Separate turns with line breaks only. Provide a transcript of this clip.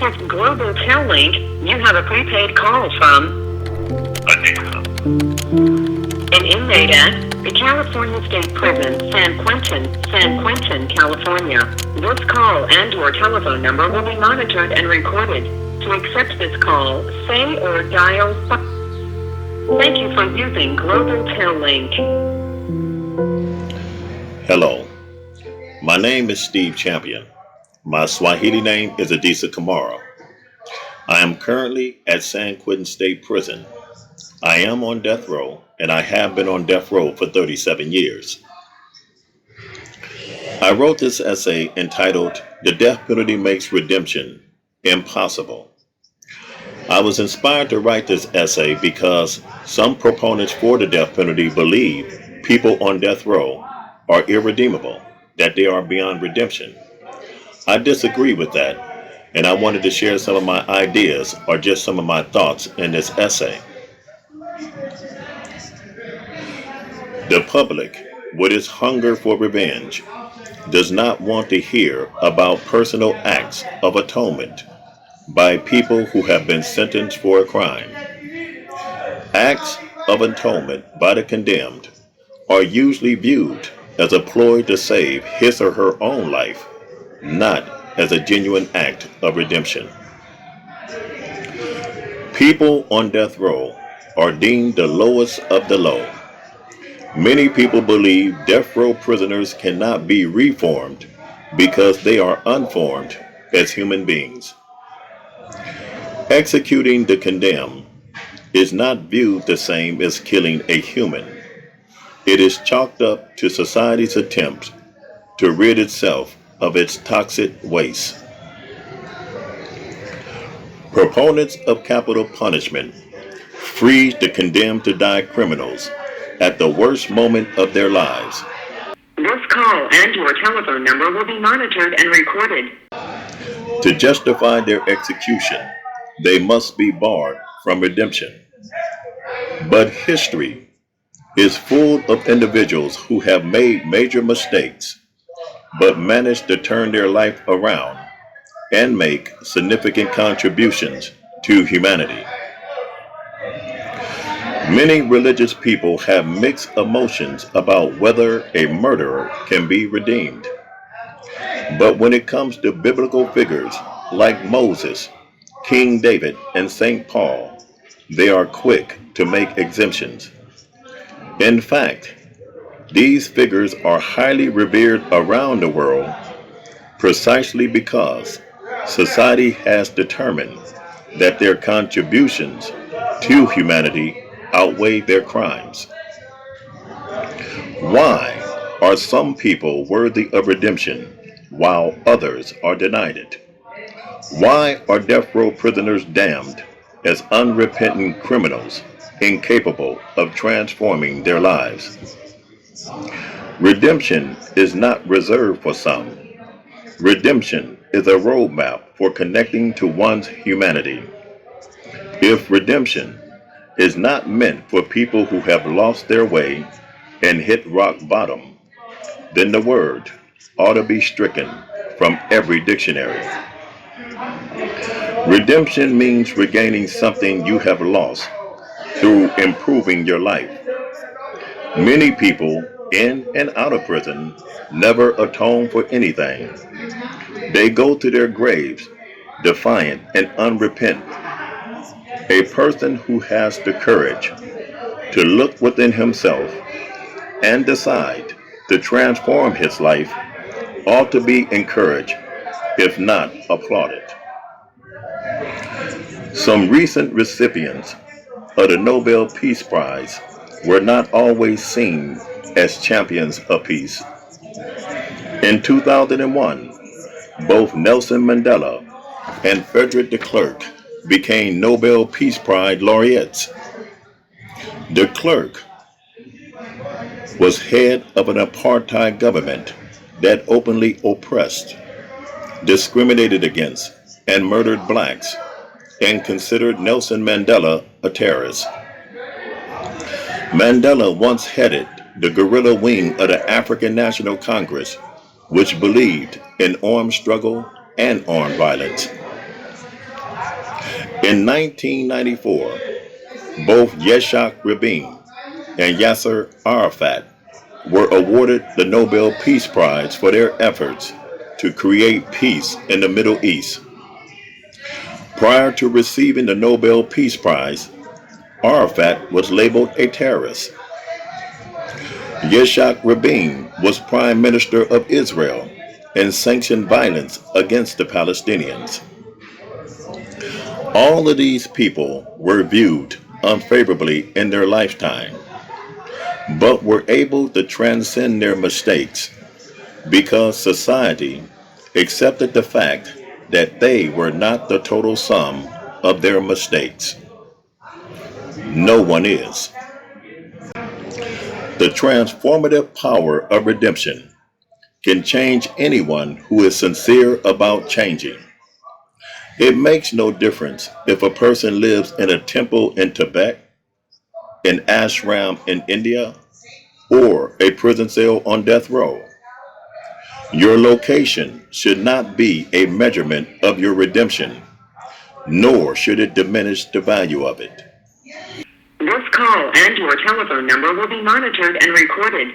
is Global Tel Link. You have a prepaid call from an inmate at the California State Prison, San Quentin, California. This call and your telephone number will be monitored and recorded. To accept this call, say or dial. Thank you for using Global Tel Link.
Hello, my name is Steve Champion. My Swahili name is Adisa Kamara. I am currently at San Quentin State Prison. I am on death row, and I have been on death row for 37 years. I wrote this essay entitled, "The Death Penalty Makes Redemption Impossible." I was inspired to write this essay because some proponents for the death penalty believe people on death row are irredeemable, that they are beyond redemption. I disagree with that, and I wanted to share some of my ideas or just some of my thoughts in this essay. The public, with its hunger for revenge, does not want to hear about personal acts of atonement by people who have been sentenced for a crime. Acts of atonement by the condemned are usually viewed as a ploy to save his or her own life, not as a genuine act of redemption. People on death row are deemed the lowest of the low. Many people believe death row prisoners cannot be reformed because they are unformed as human beings. Executing the condemned is not viewed the same as killing a human. It is chalked up to society's attempt to rid itself of its toxic waste. Proponents of capital punishment freeze the condemned to die criminals at the worst moment of their lives.
This call and your telephone number will be monitored and recorded.
To justify their execution, they must be barred from redemption. But history is full of individuals who have made major mistakes, but managed to turn their life around and make significant contributions to humanity. Many religious people have mixed emotions about whether a murderer can be redeemed. But when it comes to biblical figures like Moses, King David, and St. Paul, they are quick to make exemptions. In fact, these figures are highly revered around the world precisely because society has determined that their contributions to humanity outweigh their crimes. Why are some people worthy of redemption while others are denied it? Why are death row prisoners damned as unrepentant criminals incapable of transforming their lives? Redemption is not reserved for some. Redemption is a roadmap for connecting to one's humanity. If redemption is not meant for people who have lost their way and hit rock bottom, then the word ought to be stricken from every dictionary. Redemption means regaining something you have lost through improving your life. Many people in and out of prison never atone for anything. They go to their graves defiant and unrepentant. A person who has the courage to look within himself and decide to transform his life ought to be encouraged, if not applauded. Some recent recipients of the Nobel Peace Prize were not always seen as champions of peace. In 2001, both Nelson Mandela and Frederick de Klerk became Nobel Peace Prize laureates. De Klerk was head of an apartheid government that openly oppressed, discriminated against, and murdered blacks, and considered Nelson Mandela a terrorist. Mandela once headed the guerrilla wing of the African National Congress, which believed in armed struggle and armed violence. In 1994, both Yitzhak Rabin and Yasser Arafat were awarded the Nobel Peace Prize for their efforts to create peace in the Middle East. Prior to receiving the Nobel Peace Prize, Arafat was labeled a terrorist. Yitzhak Rabin was Prime Minister of Israel and sanctioned violence against the Palestinians. All of these people were viewed unfavorably in their lifetime, but were able to transcend their mistakes because society accepted the fact that they were not the total sum of their mistakes. No one is. The transformative power of redemption can change anyone who is sincere about changing. It makes no difference if a person lives in a temple in Tibet, an ashram in India, or a prison cell on death row. Your location should not be a measurement of your redemption, nor should it diminish the value of it.
This call and your telephone number will be monitored and recorded.